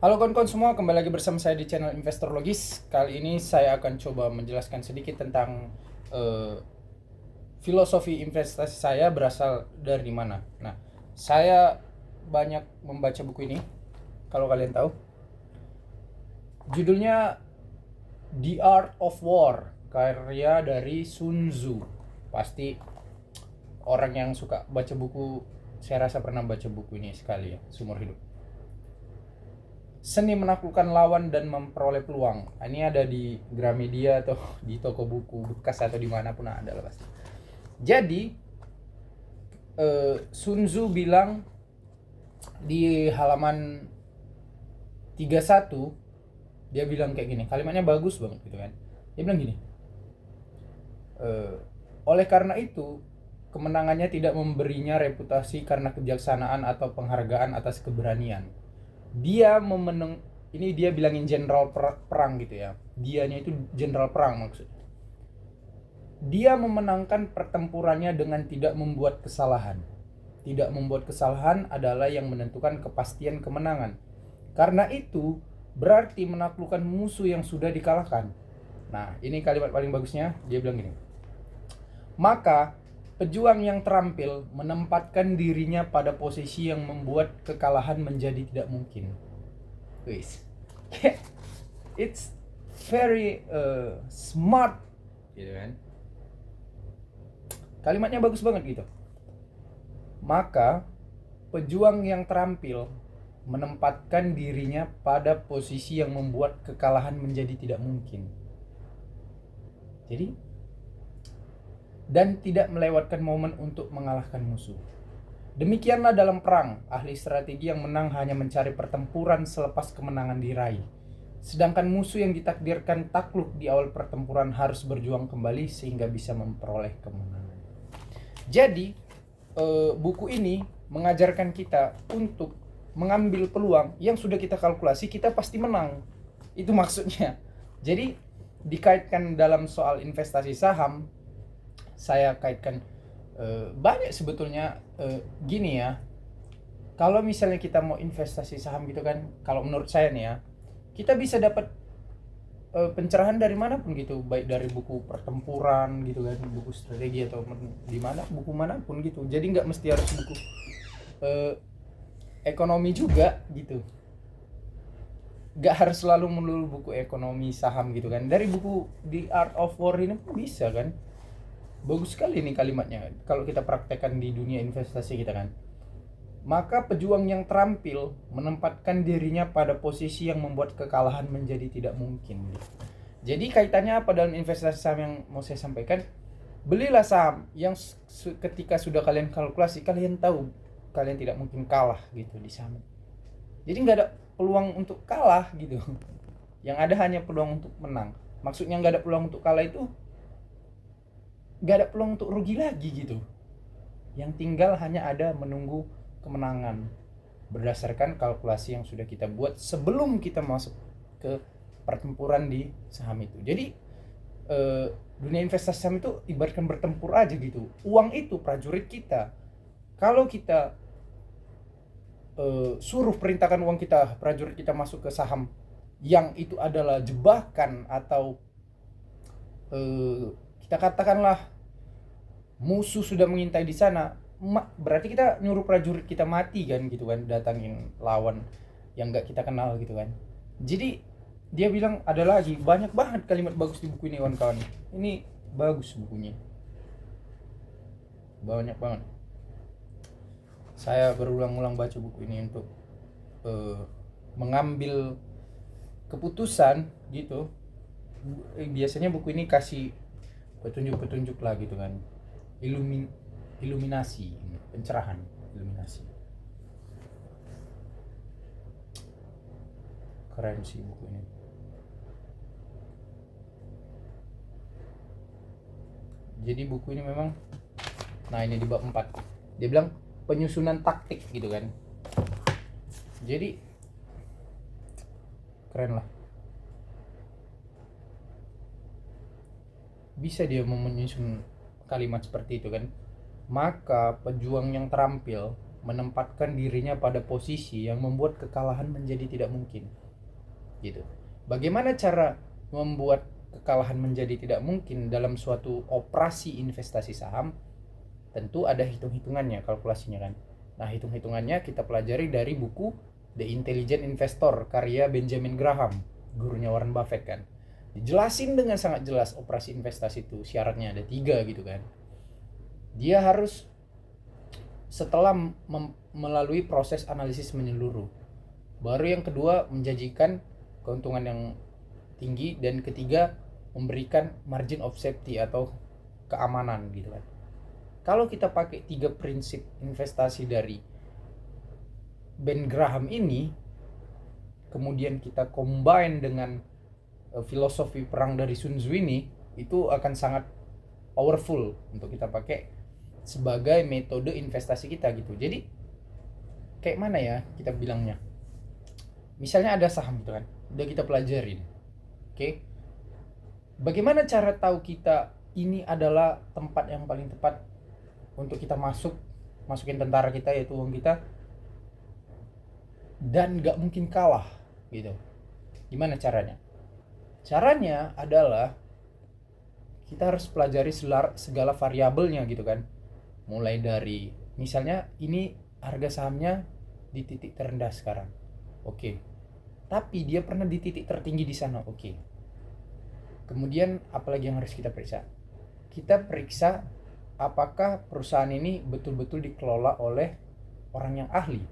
Halo kawan-kawan semua, kembali lagi bersama saya di channel Investor Logis. Kali ini saya akan coba menjelaskan sedikit tentang eh, filosofi investasi saya berasal dari mana. Nah, saya banyak membaca buku ini, kalau kalian tahu. Judulnya The Art of War, karya dari Sun Tzu. Pasti orang yang suka baca buku, saya rasa pernah baca buku ini sekali ya, seumur hidup. Seni menaklukkan lawan dan memperoleh peluang. Ini ada di Gramedia atau di toko buku bekas atau dimanapun ada lah pasti. Jadi Sun Tzu bilang di halaman 31, dia bilang kayak gini, kalimatnya bagus banget gitu kan. Dia bilang gini, oleh karena itu kemenangannya tidak memberinya reputasi karena kejaksanaan atau penghargaan atas keberanian. Dia memenang, ini dia bilangin jenderal perang gitu ya, dianya itu jenderal perang maksudnya. Dia memenangkan pertempurannya dengan tidak membuat kesalahan. Tidak membuat kesalahan adalah yang menentukan kepastian kemenangan. Karena itu berarti menaklukkan musuh yang sudah dikalahkan. Nah, ini kalimat paling bagusnya. Dia bilang gini, maka pejuang yang terampil menempatkan dirinya pada posisi yang membuat kekalahan menjadi tidak mungkin. Wis. It's very smart gitu kan. Kalimatnya bagus banget gitu. Maka pejuang yang terampil menempatkan dirinya pada posisi yang membuat kekalahan menjadi tidak mungkin. Jadi, dan tidak melewatkan momen untuk mengalahkan musuh. Demikianlah dalam perang, ahli strategi yang menang hanya mencari pertempuran selepas kemenangan diraih. Sedangkan musuh yang ditakdirkan takluk di awal pertempuran harus berjuang kembali sehingga bisa memperoleh kemenangan. Jadi, buku ini mengajarkan kita untuk mengambil peluang yang sudah kita kalkulasi, kita pasti menang. Itu maksudnya. Jadi, dikaitkan dalam soal investasi saham, saya kaitkan banyak sebetulnya. Gini ya, kalau misalnya kita mau investasi saham gitu kan, kalau menurut saya nih ya, kita bisa dapat pencerahan dari manapun gitu, baik dari buku pertempuran gitu kan, buku strategi atau di mana buku manapun gitu. Jadi nggak mesti harus buku eh, ekonomi juga gitu, nggak harus selalu melulu buku ekonomi saham gitu kan. Dari buku The Art of War ini pun bisa kan. Bagus sekali nih kalimatnya kalau kita praktekkan di dunia investasi kita kan. Maka pejuang yang terampil menempatkan dirinya pada posisi yang membuat kekalahan menjadi tidak mungkin. Jadi kaitannya apa dalam investasi saham yang mau saya sampaikan? Belilah saham yang ketika sudah kalian kalkulasi, kalian tahu kalian tidak mungkin kalah gitu di saham. Jadi nggak ada peluang untuk kalah gitu. Yang ada hanya peluang untuk menang. Maksudnya nggak ada peluang untuk kalah itu nggak ada peluang untuk rugi lagi gitu. Yang tinggal hanya ada menunggu kemenangan berdasarkan kalkulasi yang sudah kita buat sebelum kita masuk ke pertempuran di saham itu. Jadi dunia investasi saham itu ibaratkan bertempur aja gitu. Uang itu prajurit kita. Kalau kita suruh perintahkan uang kita, prajurit kita masuk ke saham yang itu adalah jebakan atau kita katakanlah musuh sudah mengintai di sana, berarti kita nyuruh prajurit kita mati kan gitu kan, datangin lawan yang nggak kita kenal gitu kan. Jadi dia bilang ada lagi banyak banget kalimat bagus di buku ini kawan-kawan. Ini bagus bukunya, banyak banget. Saya berulang-ulang baca buku ini untuk mengambil keputusan gitu. Biasanya buku ini kasih petunjuk-petunjuk lah gitu kan, iluminasi, pencerahan, iluminasi. Keren sih buku ini. Jadi buku ini memang, nah ini di bab 4 dia bilang penyusunan taktik gitu kan. Jadi keren lah, bisa dia menyusun kalimat seperti itu kan. Maka pejuang yang terampil menempatkan dirinya pada posisi yang membuat kekalahan menjadi tidak mungkin. Gitu. Bagaimana cara membuat kekalahan menjadi tidak mungkin dalam suatu operasi investasi saham? Tentu ada hitung-hitungannya, kalkulasinya kan. Nah, hitung-hitungannya kita pelajari dari buku The Intelligent Investor karya Benjamin Graham, gurunya Warren Buffett kan. Dijelasin dengan sangat jelas operasi investasi itu, syaratnya ada 3 gitu kan. Dia harus setelah melalui proses analisis menyeluruh, baru yang kedua menjanjikan keuntungan yang tinggi, dan ketiga memberikan margin of safety atau keamanan gitu kan. Kalau kita pakai 3 prinsip investasi dari Ben Graham ini, kemudian kita combine dengan filosofi perang dari Sun Tzu ini, itu akan sangat powerful untuk kita pakai sebagai metode investasi kita gitu. Jadi kayak mana ya kita bilangnya, misalnya ada saham gitu kan, udah kita pelajarin, oke, bagaimana cara tahu kita ini adalah tempat yang paling tepat untuk kita masukin tentara kita, yaitu uang kita, dan gak mungkin kalah gitu. Gimana caranya? Caranya adalah kita harus pelajari segala variabelnya gitu kan. Mulai dari misalnya ini harga sahamnya di titik terendah sekarang, oke, tapi dia pernah di titik tertinggi di sana, oke. Kemudian apalagi yang harus kita periksa? Kita periksa apakah perusahaan ini betul-betul dikelola oleh orang yang ahli.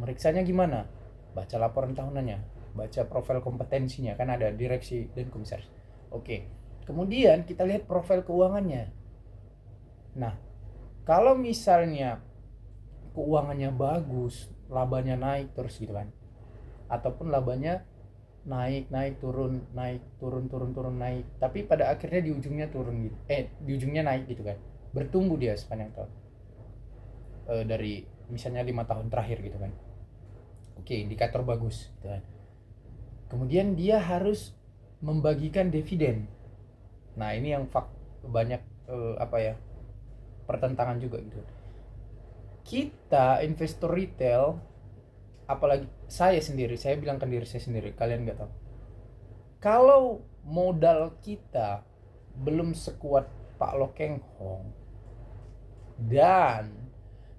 Meriksanya gimana? Baca laporan tahunannya, baca profil kompetensinya, kan ada direksi dan komisaris. Oke. Kemudian kita lihat profil keuangannya. Nah, kalau misalnya keuangannya bagus, labanya naik terus gitu kan, ataupun labanya naik turun naik, tapi pada akhirnya di ujungnya turun gitu, di ujungnya naik gitu kan, bertumbuh dia sepanjang tahun, dari misalnya 5 tahun terakhir gitu kan, oke, indikator bagus gitu kan. Kemudian dia harus membagikan dividen. Nah, ini yang banyak pertentangan juga gitu. Kita investor retail, apalagi saya bilangkan diri saya sendiri, kalian nggak tahu, kalau modal kita belum sekuat Pak Lo Keng Hong dan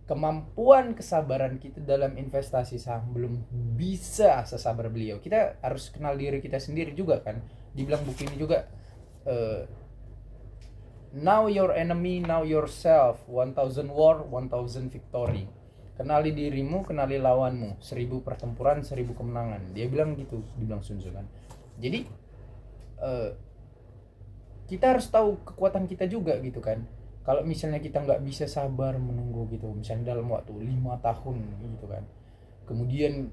kemampuan kesabaran kita dalam investasi saham belum bisa sesabar beliau, kita harus kenal diri kita sendiri juga kan. Dibilang buku ini juga, know your enemy, know yourself, 1000 war, 1000 victory. Kenali dirimu, kenali lawanmu, 1000 pertempuran, 1000 kemenangan. Dia bilang gitu, dibilang Sun Tzu kan. Jadi kita harus tahu kekuatan kita juga gitu kan. Kalau misalnya kita nggak bisa sabar menunggu gitu, misalnya dalam waktu 5 tahun gitu kan, kemudian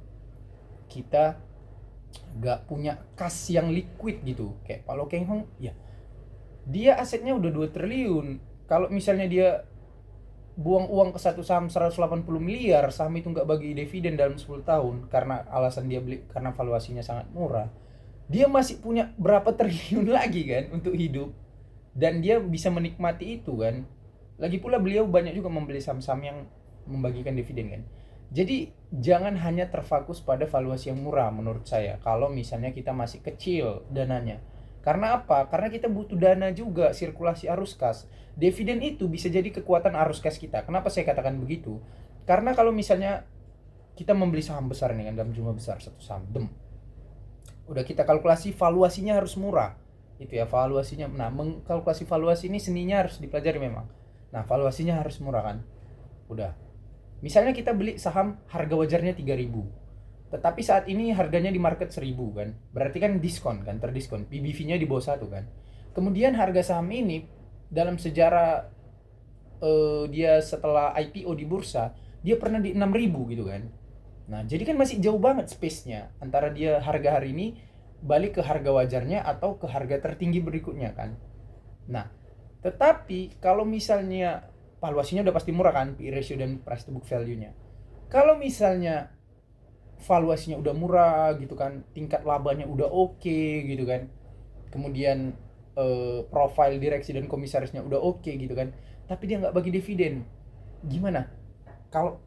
kita nggak punya kas yang liquid gitu, kayak Pak Lo Keng Hong, ya dia asetnya udah 2 triliun. Kalau misalnya dia buang uang ke satu saham 180 miliar, saham itu nggak bagi dividen dalam 10 tahun karena alasan dia beli karena valuasinya sangat murah, dia masih punya berapa triliun lagi kan untuk hidup, dan dia bisa menikmati itu kan. Lagi pula beliau banyak juga membeli saham-saham yang membagikan dividen kan. Jadi jangan hanya terfokus pada valuasi yang murah menurut saya kalau misalnya kita masih kecil dananya. Karena apa? Karena kita butuh dana juga, sirkulasi arus kas. Dividen itu bisa jadi kekuatan arus kas kita. Kenapa saya katakan begitu? Karena kalau misalnya kita membeli saham besar nih kan, dalam jumlah besar, satu saham, udah kita kalkulasi valuasinya harus murah. Itu ya valuasinya. Nah, mengkalkulasi valuasi ini seninya harus dipelajari memang. Nah, valuasinya harus murah kan. Udah. Misalnya kita beli saham harga wajarnya 3.000. Tetapi saat ini harganya di market 1.000 kan. Berarti kan diskon kan, terdiskon. PBV-nya di bawah 1 kan. Kemudian harga saham ini dalam sejarah dia setelah IPO di bursa, dia pernah di 6.000 gitu kan. Nah, jadi kan masih jauh banget space-nya antara dia harga hari ini balik ke harga wajarnya atau ke harga tertinggi berikutnya kan. Nah, tetapi kalau misalnya valuasinya udah pasti murah kan, PE ratio dan price to book value-nya. Kalau misalnya valuasinya udah murah gitu kan, tingkat labanya udah oke gitu kan, kemudian profil direksi dan komisarisnya udah oke gitu kan, tapi dia nggak bagi dividen, gimana? Kalau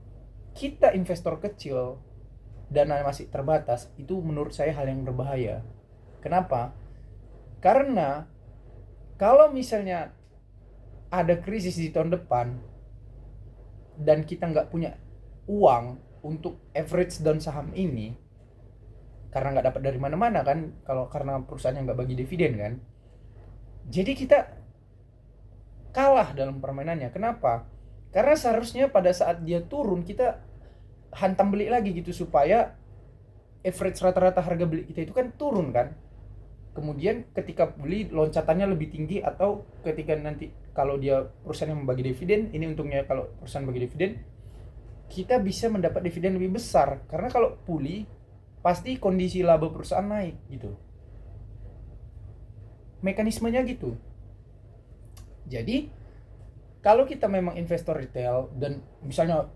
kita investor kecil, dana masih terbatas, itu menurut saya hal yang berbahaya. Kenapa? Karena kalau misalnya ada krisis di tahun depan dan kita nggak punya uang untuk average down saham ini, karena nggak dapat dari mana-mana kan, kalau karena perusahaannya nggak bagi dividen kan, jadi kita kalah dalam permainannya. Kenapa? Karena seharusnya pada saat dia turun kita hantam beli lagi gitu, supaya average rata-rata harga beli kita itu kan turun kan. Kemudian ketika beli loncatannya lebih tinggi, atau ketika nanti kalau dia perusahaan yang membagi dividen, ini untungnya kalau perusahaan bagi dividen, kita bisa mendapat dividen lebih besar. Karena kalau pulih pasti kondisi laba perusahaan naik gitu. Mekanismenya gitu. Jadi kalau kita memang investor retail dan misalnya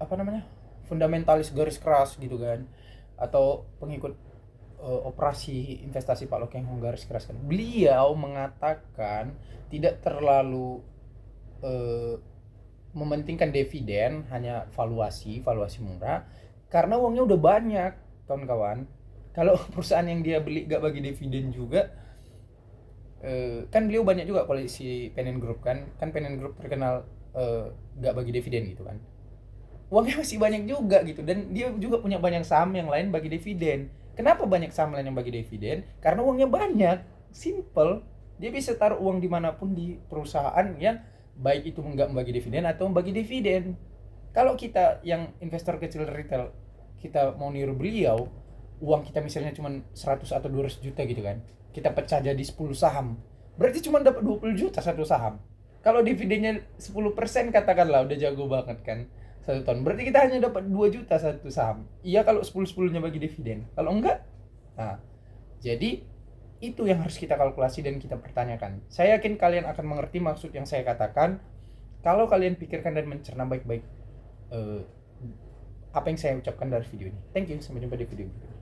apa namanya, fundamentalis garis keras gitu kan, atau pengikut operasi investasi Pak Lokeng garis keras kan, beliau mengatakan tidak terlalu mementingkan dividen, hanya valuasi murah karena uangnya udah banyak, kawan-kawan. Kalau perusahaan yang dia beli gak bagi dividen juga, kan beliau banyak juga koleksi Penen Group kan Penen Group terkenal gak bagi dividen gitu kan, uangnya masih banyak juga gitu, dan dia juga punya banyak saham yang lain bagi dividen. Kenapa banyak saham lain yang bagi dividen? Karena uangnya banyak, simple. Dia bisa taruh uang dimanapun di perusahaan yang baik itu nggak membagi dividen atau membagi dividen. Kalau kita yang investor kecil retail, kita mau niru beliau, uang kita misalnya cuma 100 atau 200 juta gitu kan, kita pecah jadi 10 saham, berarti cuma dapat 20 juta satu saham. Kalau dividennya 10% katakanlah, udah jago banget kan, satu tahun, berarti kita hanya dapat 2 juta satu saham. Iya kalau 10-10-nya bagi dividen, kalau enggak, nah, jadi itu yang harus kita kalkulasi dan kita pertanyakan. Saya yakin kalian akan mengerti maksud yang saya katakan kalau kalian pikirkan dan mencerna baik-baik apa yang saya ucapkan dari video ini. Thank you, sampai jumpa di video berikutnya.